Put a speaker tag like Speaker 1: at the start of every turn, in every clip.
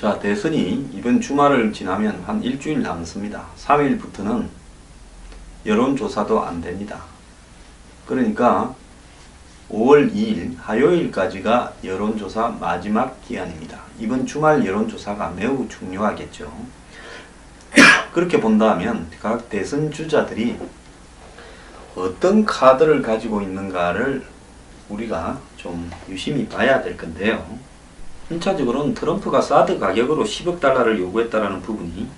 Speaker 1: 자, 대선이 이번 주말을 지나면 한 일주일 남습니다. 3일부터는 여론조사도 안 됩니다. 그러니까 5월 2일 화요일까지가 여론조사 마지막 기한입니다. 이번 주말 여론조사가 매우 중요하겠죠. 그렇게 본다면 각 대선 주자들이 어떤 카드를 가지고 있는가를 우리가 좀 유심히 봐야 될 건데요. 1차적으로는 트럼프가 사드 가격으로 10억 달러를 요구했다는 부분이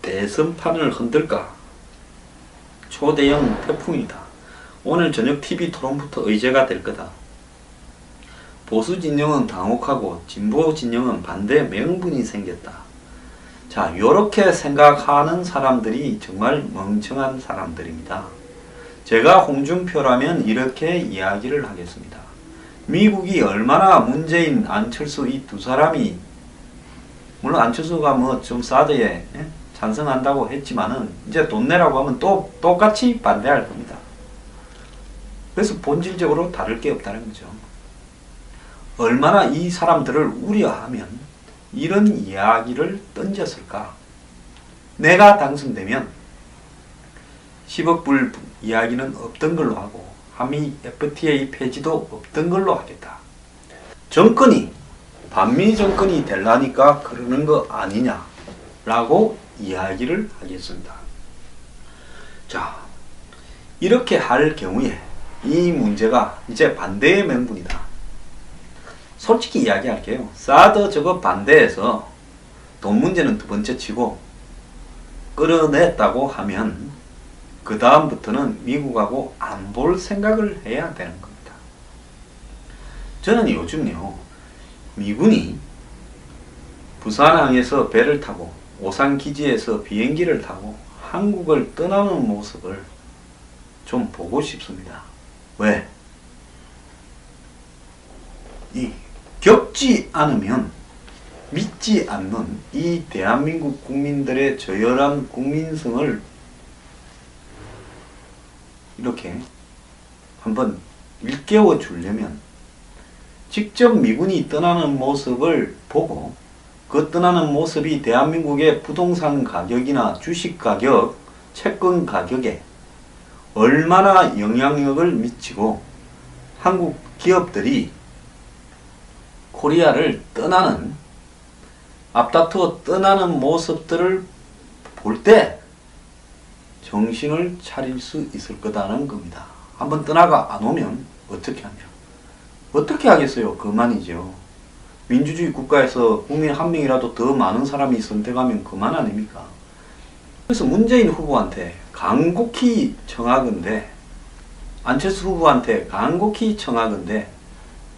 Speaker 1: 대선판을 흔들까? 초대형 태풍이다. 오늘 저녁 TV 토론부터 의제가 될 거다. 보수 진영은 당혹하고 진보 진영은 반대 명분이 생겼다. 자, 요렇게 생각하는 사람들이 정말 멍청한 사람들입니다. 제가 홍준표라면 이렇게 이야기를 하겠습니다. 미국이 얼마나 문재인, 안철수 이 두 사람이, 물론 안철수가 뭐 좀 사드에 찬성한다고 했지만은 이제 돈 내라고 하면 또 똑같이 반대할 겁니다. 그래서 본질적으로 다를 게 없다는 거죠. 얼마나 이 사람들을 우려하면 이런 이야기를 던졌을까? 내가 당선되면 10억 불 이야기는 없던 걸로 하고 한미 FTA 폐지도 없던 걸로 하겠다. 정권이 반미 정권이 되려니까 그러는 거 아니냐 라고 이야기를 하겠습니다. 자, 이렇게 할 경우에 이 문제가 이제 반대의 명분이다. 솔직히 이야기할게요. 사드 저거 반대해서 돈 문제는 두 번째 치고 끌어냈다고 하면 그 다음부터는 미국하고 안 볼 생각을 해야 되는 겁니다. 저는 요즘요, 미군이 부산항에서 배를 타고 오산기지에서 비행기를 타고 한국을 떠나는 모습을 좀 보고 싶습니다. 왜? 겪지 않으면 믿지 않는 이 대한민국 국민들의 저열한 국민성을 이렇게 한번 일깨워 주려면 직접 미군이 떠나는 모습을 보고 그 떠나는 모습이 대한민국의 부동산 가격이나 주식 가격, 채권 가격에 얼마나 영향력을 미치고 한국 기업들이 코리아를 떠나는, 앞다투어 떠나는 모습들을 볼 때 정신을 차릴 수 있을 거다는 겁니다. 한번 떠나가 안 오면 어떻게 하냐? 어떻게 하겠어요? 그만이죠. 민주주의 국가에서 국민 한 명이라도 더 많은 사람이 선택하면 그만 아닙니까? 그래서 문재인 후보한테 간곡히 청하건대, 안철수 후보한테 간곡히 청하건대,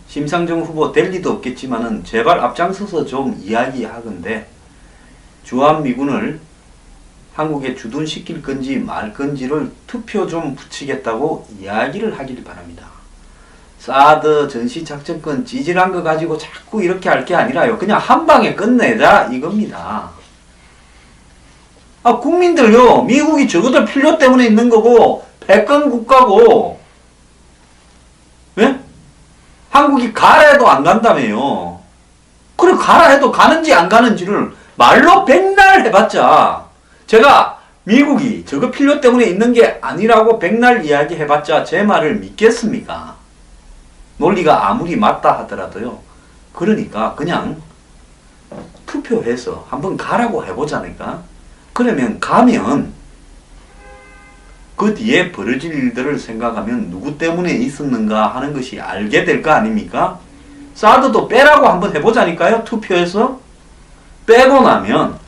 Speaker 1: 심상정 후보 될 리도 없겠지만은 제발 앞장서서 좀 이야기하건대 주한미군을 한국에 주둔시킬 건지 말 건지를 투표 좀 붙이겠다고 이야기를 하길 바랍니다. 사드 전시작전권 찌질한 거 가지고 자꾸 이렇게 할 게 아니라요. 그냥 한 방에 끝내자 이겁니다. 아, 국민들요, 미국이 저것들 필요 때문에 있는 거고 패권 국가고, 예? 한국이 가라 해도 안 간다며요. 그래, 가라 해도 가는지 안 가는지를 말로 백날 해봤자, 제가 미국이 저거 필요 때문에 있는 게 아니라고 백날 이야기 해봤자 제 말을 믿겠습니까? 논리가 아무리 맞다 하더라도요. 그러니까 그냥 투표해서 한번 가라고 해보자니까. 그러면 가면 그 뒤에 벌어질 일들을 생각하면 누구 때문에 있었는가 하는 것이 알게 될 거 아닙니까? 사드도 빼라고 한번 해보자니까요. 투표해서 빼고 나면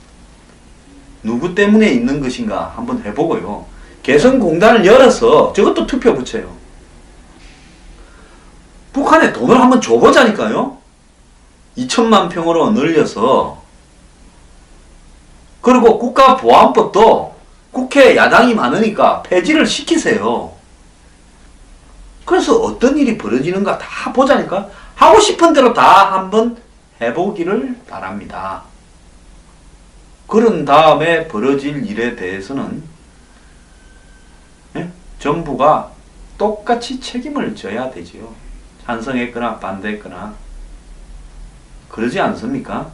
Speaker 1: 누구 때문에 있는 것인가 한번 해보고요. 개성공단을 열어서 저것도 투표 붙여요. 북한에 돈을 한번 줘보자니까요. 2천만 평으로 늘려서. 그리고 국가보안법도 국회에 야당이 많으니까 폐지를 시키세요. 그래서 어떤 일이 벌어지는가 다 보자니까. 하고 싶은 대로 다 한번 해보기를 바랍니다. 그런 다음에 벌어질 일에 대해서는 정부가 똑같이 책임을 져야 되지요. 찬성했거나 반대했거나. 그러지 않습니까?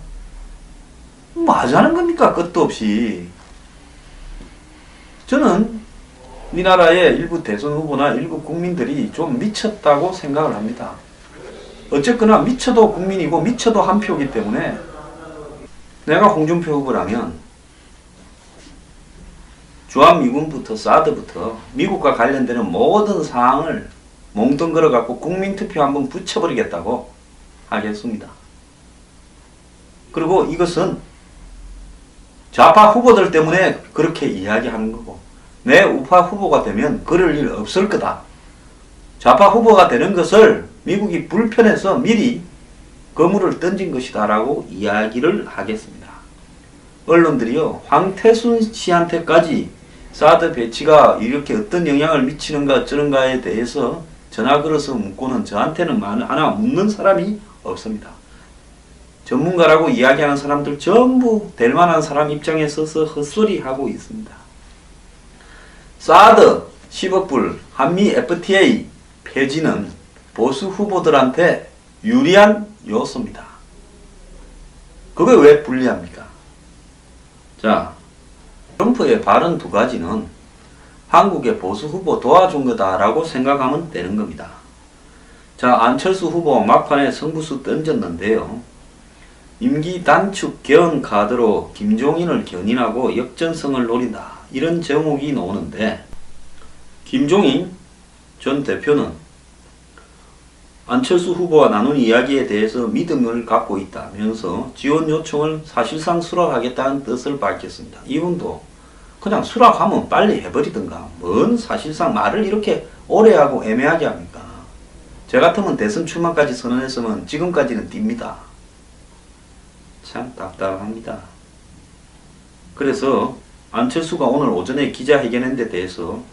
Speaker 1: 뭐 하자는 겁니까? 끝도 없이. 저는 우리나라의 일부 대선 후보나 일부 국민들이 좀 미쳤다고 생각을 합니다. 어쨌거나 미쳐도 국민이고 미쳐도 한 표이기 때문에 내가 홍준표 후보라면 주한미군부터 사드부터 미국과 관련되는 모든 사항을 몽둥 걸어갖고 국민투표 한번 붙여버리겠다고 하겠습니다. 그리고 이것은 좌파 후보들 때문에 그렇게 이야기하는 거고, 내 우파 후보가 되면 그럴 일 없을 거다. 좌파 후보가 되는 것을 미국이 불편해서 미리 거물을 던진 것이다 라고 이야기를 하겠습니다. 언론들이요, 황태순 씨한테까지 사드 배치가 이렇게 어떤 영향을 미치는가 어쩌는가에 대해서 전화 걸어서 묻고는 저한테는 하나 묻는 사람이 없습니다. 전문가라고 이야기하는 사람들 전부 될 만한 사람 입장에 서서 헛소리하고 있습니다. 사드 10억 불 한미 FTA 폐지는 보수 후보들한테 유리한 요소입니다. 그게 왜 불리합니까? 자, 트럼프의 발언 두 가지는 한국의 보수 후보 도와준 거다라고 생각하면 되는 겁니다. 자, 안철수 후보 막판에 승부수 던졌는데요. 임기 단축 개헌 카드로 김종인을 견인하고 역전성을 노린다. 이런 제목이 나오는데, 김종인 전 대표는 안철수 후보와 나눈 이야기에 대해서 믿음을 갖고 있다면서 지원 요청을 사실상 수락하겠다는 뜻을 밝혔습니다. 이분도 그냥 수락하면 빨리 해버리든가 뭔 사실상 말을 이렇게 오래 하고 애매하게 합니까? 저 같으면 대선 출마까지 선언했으면 지금까지는 뜁니다. 참 답답합니다. 그래서 안철수가 오늘 오전에 기자회견한 데 대해서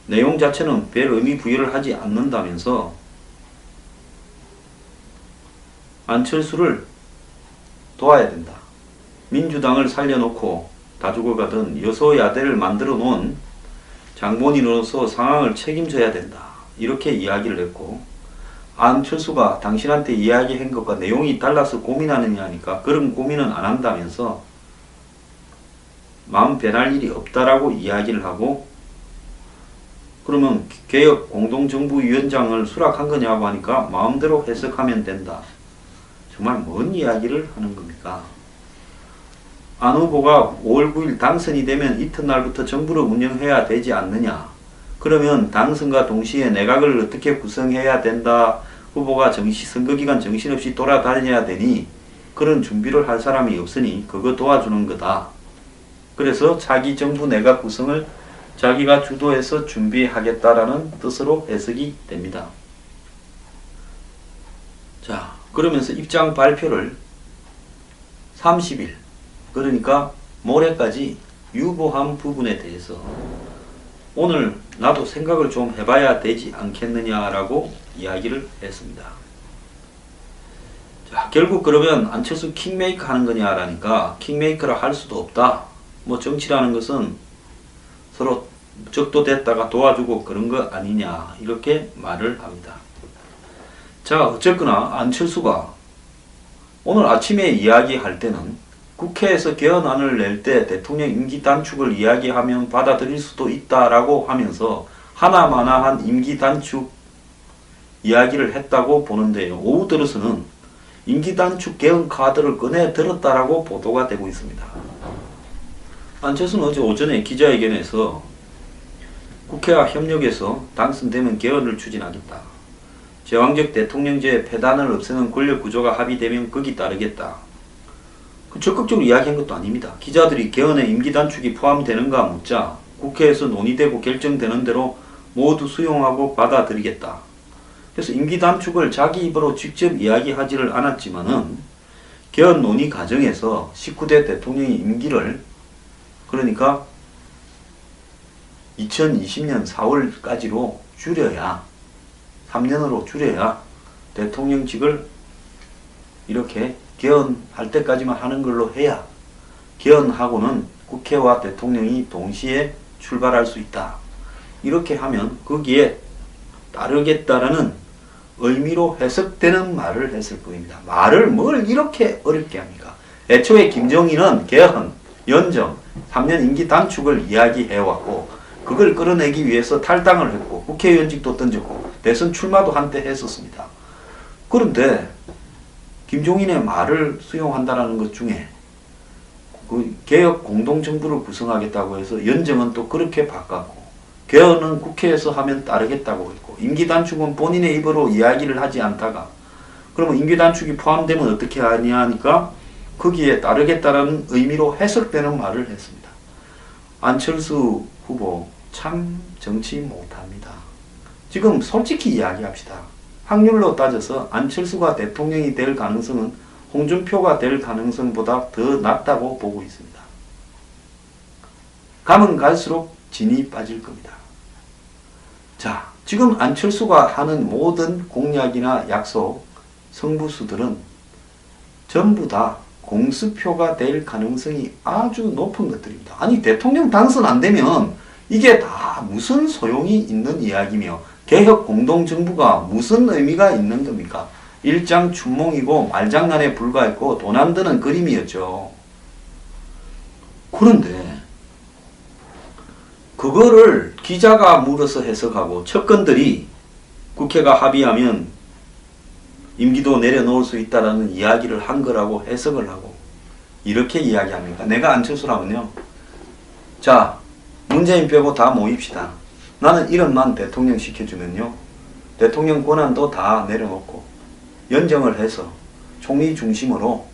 Speaker 1: 내용 자체는 별 의미 부여를 하지 않는다면서 안철수를 도와야 된다. 민주당을 살려놓고 다 죽어가던 여소야대를 만들어 놓은 장본인으로서 상황을 책임져야 된다. 이렇게 이야기를 했고, 안철수가 당신한테 이야기한 것과 내용이 달라서 고민하느냐 하니까 그런 고민은 안 한다면서 마음 변할 일이 없다라고 이야기를 하고, 그러면 개혁 공동정부위원장을 수락한 거냐고 하니까 마음대로 해석하면 된다. 정말 뭔 이야기를 하는 겁니까? 안 후보가 5월 9일 당선이 되면 이튿날부터 정부를 운영해야 되지 않느냐. 그러면 당선과 동시에 내각을 어떻게 구성해야 된다. 후보가 선거기간 정신없이 돌아다녀야 되니 그런 준비를 할 사람이 없으니 그거 도와주는 거다. 그래서 자기 정부 내각 구성을 자기가 주도해서 준비하겠다라는 뜻으로 해석이 됩니다. 자, 그러면서 입장 발표를 30일, 그러니까 모레까지 유보한 부분에 대해서 오늘 나도 생각을 좀 해봐야 되지 않겠느냐라고 이야기를 했습니다. 자, 결국 그러면 안철수 킹메이커 하는 거냐라니까 킹메이커라 할 수도 없다. 뭐 정치라는 것은 서로 적도 됐다가 도와주고 그런 거 아니냐 이렇게 말을 합니다. 자, 어쨌거나 안철수가 오늘 아침에 이야기할 때는 국회에서 개헌안을 낼 때 대통령 임기 단축을 이야기하면 받아들일 수도 있다라고 하면서 하나마나한 임기 단축 이야기를 했다고 보는데요. 오후 들어서는 임기 단축 개헌 카드를 꺼내 들었다라고 보도가 되고 있습니다. 안철수는 어제 오전에 기자회견에서 국회와 협력해서 당선되면 개헌을 추진하겠다. 제왕적 대통령제 폐단을 없애는 권력구조가 합의되면 거기 따르겠다. 적극적으로 이야기한 것도 아닙니다. 기자들이 개헌에 임기단축이 포함되는가 묻자 국회에서 논의되고 결정되는 대로 모두 수용하고 받아들이겠다. 그래서 임기단축을 자기 입으로 직접 이야기하지를 않았지만은 개헌 논의 과정에서 19대 대통령의 임기를, 그러니까 2020년 4월까지로 줄여야, 3년으로 줄여야 대통령직을 이렇게 개헌할 때까지만 하는 걸로 해야 개헌하고는 국회와 대통령이 동시에 출발할 수 있다. 이렇게 하면 거기에 따르겠다라는 의미로 해석되는 말을 했을 뿐입니다. 말을 뭘 이렇게 어렵게 합니까? 애초에 김정희는 개헌, 연정, 3년 임기 단축을 이야기해왔고 그걸 끌어내기 위해서 탈당을 했고 국회의원직도 던졌고 대선 출마도 한때 했었습니다. 그런데 김종인의 말을 수용한다는 것 중에 그 개혁 공동정부를 구성하겠다고 해서 연정은 또 그렇게 바꿨고 개헌은 국회에서 하면 따르겠다고 했고 임기단축은 본인의 입으로 이야기를 하지 않다가 그러면 임기단축이 포함되면 어떻게 하냐 하니까 거기에 따르겠다는 의미로 해석되는 말을 했습니다. 안철수 후보 참 정치 못합니다. 지금 솔직히 이야기합시다. 확률로 따져서 안철수가 대통령이 될 가능성은 홍준표가 될 가능성보다 더 낮다고 보고 있습니다. 가면 갈수록 진이 빠질 겁니다. 자, 지금 안철수가 하는 모든 공약이나 약속, 성부수들은 전부 다 공수표가 될 가능성이 아주 높은 것들입니다. 아니 대통령 당선 안 되면 이게 다 무슨 소용이 있는 이야기며 개혁 공동정부가 무슨 의미가 있는 겁니까? 일장춘몽이고 말장난에 불과했고 돈 안 드는 그림이었죠. 그런데 그거를 기자가 물어서 해석하고 측근들이 국회가 합의하면 임기도 내려놓을 수 있다라는 이야기를 한 거라고 해석을 하고 이렇게 이야기합니다. 내가 안철수라면요. 자, 문재인 빼고 다 모입시다. 나는 이름만 대통령 시켜주면요. 대통령 권한도 다 내려놓고 연정을 해서 총리 중심으로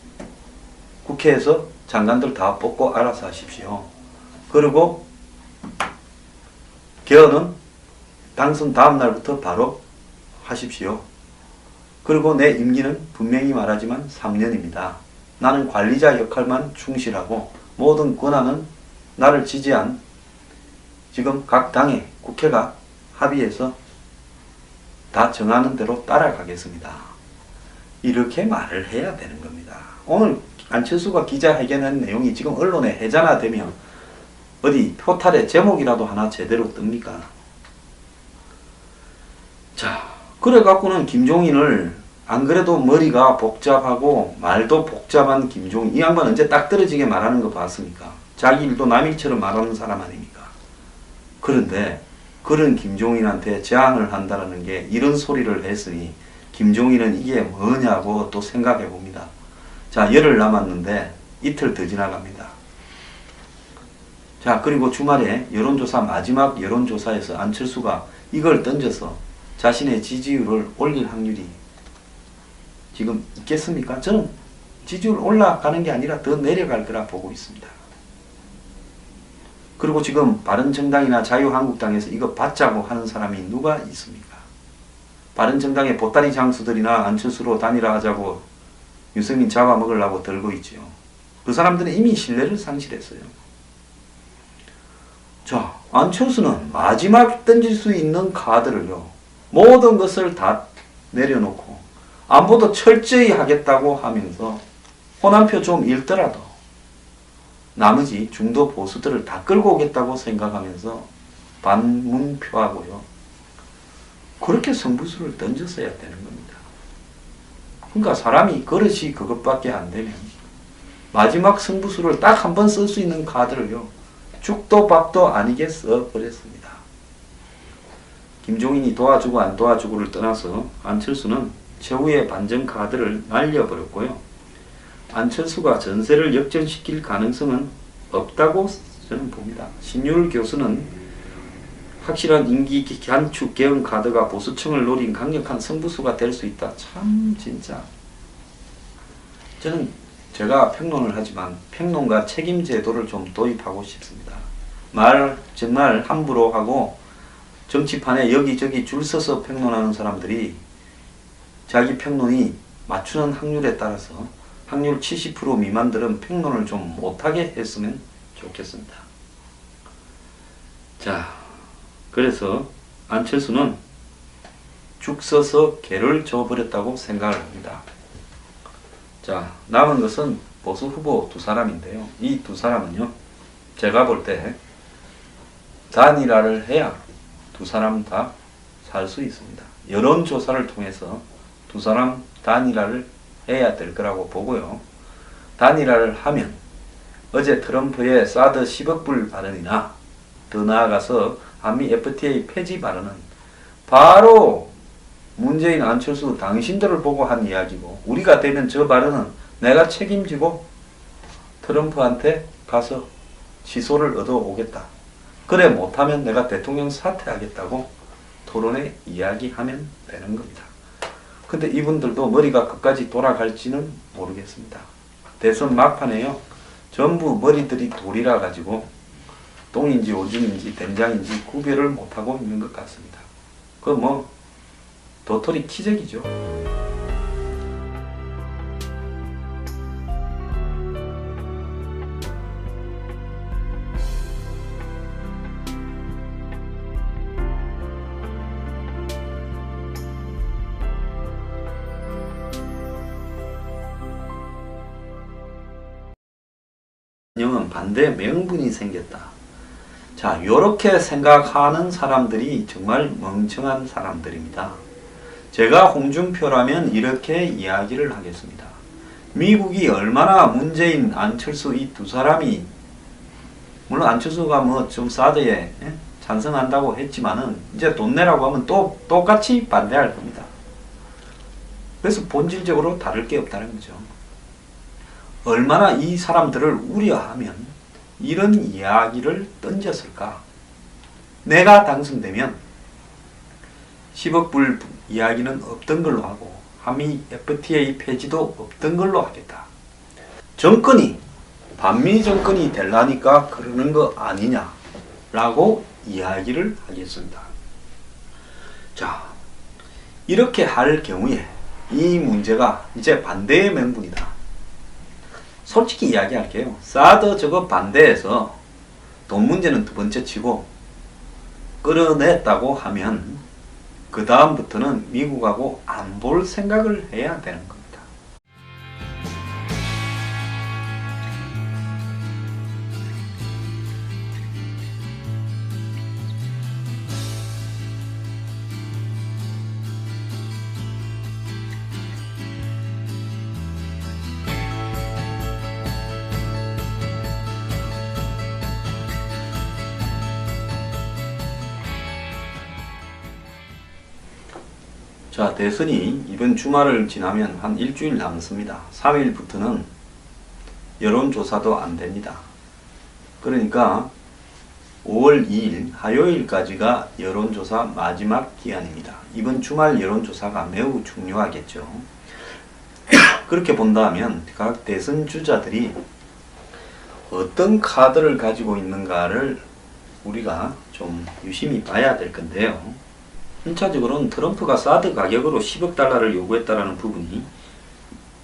Speaker 1: 국회에서 장관들 다 뽑고 알아서 하십시오. 그리고 개헌은 당선 다음 날부터 바로 하십시오. 그리고 내 임기는 분명히 말하지만 3년입니다. 나는 관리자 역할만 충실하고 모든 권한은 나를 지지한 지금 각 당의 국회가 합의해서 다 정하는 대로 따라가겠습니다. 이렇게 말을 해야 되는 겁니다. 오늘 안철수가 기자회견한 내용이 지금 언론에 회자되면 어디 표탈의 제목이라도 하나 제대로 뜹니까? 자, 그래 갖고는 김종인을 안 그래도 머리가 복잡하고 말도 복잡한 김종인 이 양반 언제 딱 떨어지게 말하는 거 봤습니까? 자기 일도 남 일처럼 말하는 사람 아닙니까? 그런데 그런 김종인한테 제안을 한다는 게 이런 소리를 했으니 김종인은 이게 뭐냐고 또 생각해 봅니다. 자, 열흘 남았는데 이틀 더 지나갑니다. 자, 그리고 주말에 여론조사 마지막 여론조사에서 안철수가 이걸 던져서 자신의 지지율을 올릴 확률이 지금 있겠습니까? 저는 지지율 올라가는 게 아니라 더 내려갈 거라 보고 있습니다. 그리고 지금 바른정당이나 자유한국당에서 이거 받자고 하는 사람이 누가 있습니까? 바른정당의 보따리 장수들이나 안철수로 단일화하자고 유승민 잡아먹으려고 들고 있죠. 그 사람들은 이미 신뢰를 상실했어요. 자, 안철수는 마지막 던질 수 있는 카드를요. 모든 것을 다 내려놓고 안보도 철저히 하겠다고 하면서 호남표 좀 잃더라도 나머지 중도 보수들을 다 끌고 오겠다고 생각하면서 반문표하고요. 그렇게 승부수를 던졌어야 되는 겁니다. 그러니까 사람이 그릇이 그것밖에 안 되면 마지막 승부수를 딱 한 번 쓸 수 있는 카드를요. 죽도 밥도 아니게 써버렸습니다. 김종인이 도와주고 안 도와주고를 떠나서 안철수는 최후의 반전 카드를 날려버렸고요. 안철수가 전세를 역전시킬 가능성은 없다고 저는 봅니다. 신율 교수는 확실한 임기 단축 개헌 카드가 보수층을 노린 강력한 승부수가 될 수 있다. 참 진짜 저는 제가 평론을 하지만 평론가 책임 제도를 좀 도입하고 싶습니다. 말 정말 함부로 하고 정치판에 여기저기 줄 서서 평론하는 사람들이 자기 평론이 맞추는 확률에 따라서 확률 70% 미만들은 평론을 좀 못하게 했으면 좋겠습니다. 자, 그래서 안철수는 죽 서서 개를 줘버렸다고 생각을 합니다. 자, 남은 것은 보수 후보 두 사람인데요. 이 두 사람은요, 제가 볼 때 단일화를 해야 두 사람 다 살 수 있습니다. 여론조사를 통해서 두 사람 단일화를 해야 될 거라고 보고요. 단일화를 하면 어제 트럼프의 사드 10억 불 발언이나 더 나아가서 한미 FTA 폐지 발언은 바로 문재인, 안철수 당신들을 보고 한 이야기고, 우리가 되면 저 발언은 내가 책임지고 트럼프한테 가서 취소를 얻어오겠다. 그래 못하면 내가 대통령 사퇴하겠다고 토론에 이야기하면 되는 겁니다. 근데 이분들도 머리가 끝까지 돌아갈지는 모르겠습니다. 대선 막판에요, 전부 머리들이 돌이라 가지고 똥인지 오줌인지 된장인지 구별을 못하고 있는 것 같습니다. 그 뭐 도토리 키재기죠. 은 반대 명분이 생겼다. 자, 요렇게 생각하는 사람들이 정말 멍청한 사람들입니다. 제가 홍준표라면 이렇게 이야기를 하겠습니다. 미국이 얼마나 문재인, 안철수 이 두 사람이, 물론 안철수가 뭐 좀 사드에 찬성한다고 했지만은 이제 돈 내라고 하면 또 똑같이 반대할 겁니다. 그래서 본질적으로 다를 게 없다는 거죠. 얼마나 이 사람들을 우려하면 이런 이야기를 던졌을까? 내가 당선되면 10억 불 이야기는 없던 걸로 하고 한미 FTA 폐지도 없던 걸로 하겠다. 정권이 반미 정권이 되려니까 그러는 거 아니냐라고 이야기를 하겠습니다. 자, 이렇게 할 경우에 이 문제가 이제 반대의 명분이다. 솔직히 이야기할게요. 사드 저거 반대해서 돈 문제는 두 번째 치고 끌어냈다고 하면 그 다음부터는 미국하고 안 볼 생각을 해야 되는 겁니다. 자, 대선이 이번 주말을 지나면 한 일주일 남습니다. 3일부터는 여론조사도 안 됩니다. 그러니까 5월 2일 화요일까지가 여론조사 마지막 기한입니다. 이번 주말 여론조사가 매우 중요하겠죠. 그렇게 본다면 각 대선 주자들이 어떤 카드를 가지고 있는가를 우리가 좀 유심히 봐야 될 건데요. 1차적으로는 트럼프가 사드 가격으로 10억 달러를 요구했다는 부분이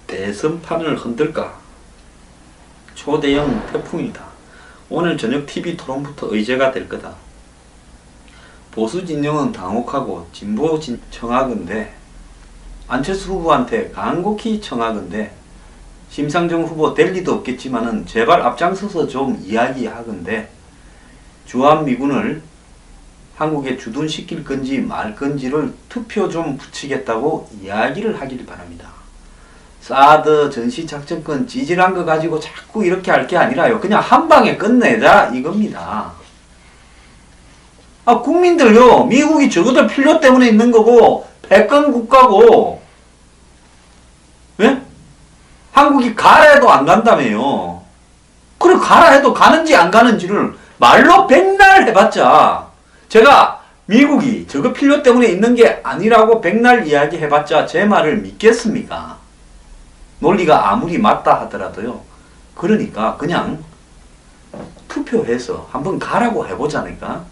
Speaker 1: 대선판을 흔들까? 초대형 태풍이다. 오늘 저녁 TV 토론부터 의제가 될 거다. 보수 진영은 당혹하고 진보 청하건대 안철수 후보한테 간곡히 청하건대 심상정 후보 될 리도 없겠지만은 제발 앞장서서 좀 이야기하건대 주한미군을 한국에 주둔시킬 건지 말 건지를 투표 좀 붙이겠다고 이야기를 하길 바랍니다. 사드 전시작전권 찌질한 거 가지고 자꾸 이렇게 할 게 아니라요. 그냥 한 방에 끝내자 이겁니다. 아, 국민들요. 미국이 저것들 필요 때문에 있는 거고 패권 국가고 예? 한국이 가라 해도 안 간다며요. 그래 가라 해도 가는지 안 가는지를 말로 백날 해봤자 제가 미국이 저거 필요 때문에 있는 게 아니라고 백날 이야기 해봤자 제 말을 믿겠습니까? 논리가 아무리 맞다 하더라도요. 그러니까 그냥 투표해서 한번 가라고 해보자니까.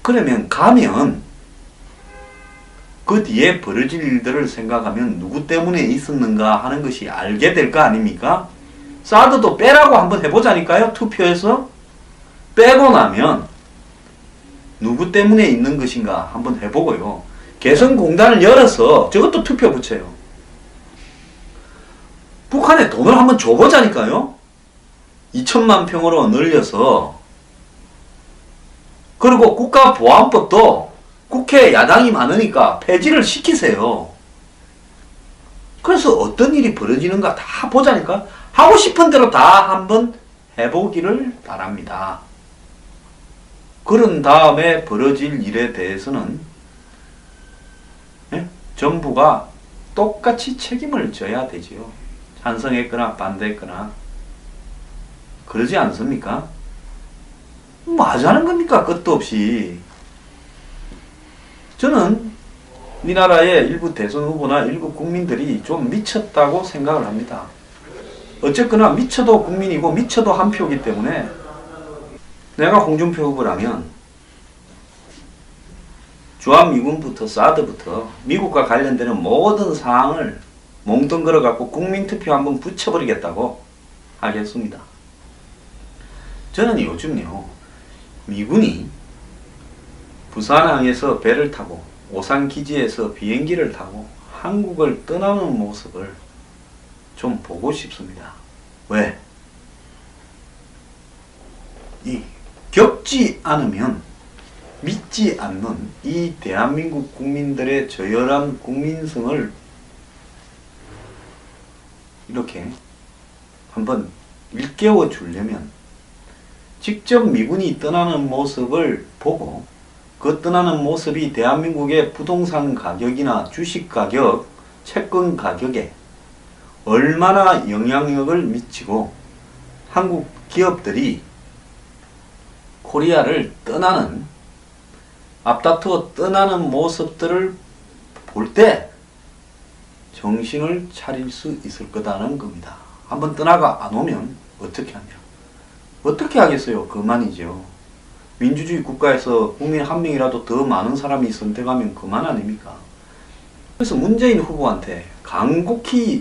Speaker 1: 그러면 가면 그 뒤에 벌어질 일들을 생각하면 누구 때문에 있었는가 하는 것이 알게 될 거 아닙니까? 사드도 빼라고 한번 해보자니까요. 투표해서 빼고 나면 누구 때문에 있는 것인가 한번 해보고요. 개성공단을 열어서 저것도 투표 붙여요. 북한에 돈을 한번 줘보자니까요. 2천만 평으로 늘려서. 그리고 국가보안법도 국회에 야당이 많으니까 폐지를 시키세요. 그래서 어떤 일이 벌어지는가 다 보자니까. 하고 싶은 대로 다 한번 해보기를 바랍니다. 그런 다음에 벌어질 일에 대해서는 정부가 똑같이 책임을 져야 되지요. 찬성했거나 반대했거나. 그러지 않습니까? 뭐 하자는 겁니까? 끝도 없이. 저는 우리나라의 일부 대선 후보나 일부 국민들이 좀 미쳤다고 생각을 합니다. 어쨌거나 미쳐도 국민이고 미쳐도 한 표이기 때문에 내가 홍준표 후보라면 주한미군부터 사드부터 미국과 관련되는 모든 사항을 몽둥 걸어갖고 국민투표 한번 붙여버리겠다고 하겠습니다. 저는 요즘요, 미군이 부산항에서 배를 타고 오산기지에서 비행기를 타고 한국을 떠나는 모습을 좀 보고 싶습니다. 왜? 겪지 않으면 믿지 않는 이 대한민국 국민들의 저열한 국민성을 이렇게 한번 일깨워 주려면 직접 미군이 떠나는 모습을 보고 그 떠나는 모습이 대한민국의 부동산 가격이나 주식 가격, 채권 가격에 얼마나 영향력을 미치고 한국 기업들이 코리아를 떠나는, 앞다투어 떠나는 모습들을 볼 때 정신을 차릴 수 있을 거다는 겁니다. 한번 떠나가 안 오면 어떻게 하냐? 어떻게 하겠어요? 그만이죠. 민주주의 국가에서 국민 한 명이라도 더 많은 사람이 선택하면 그만 아닙니까? 그래서 문재인 후보한테 간곡히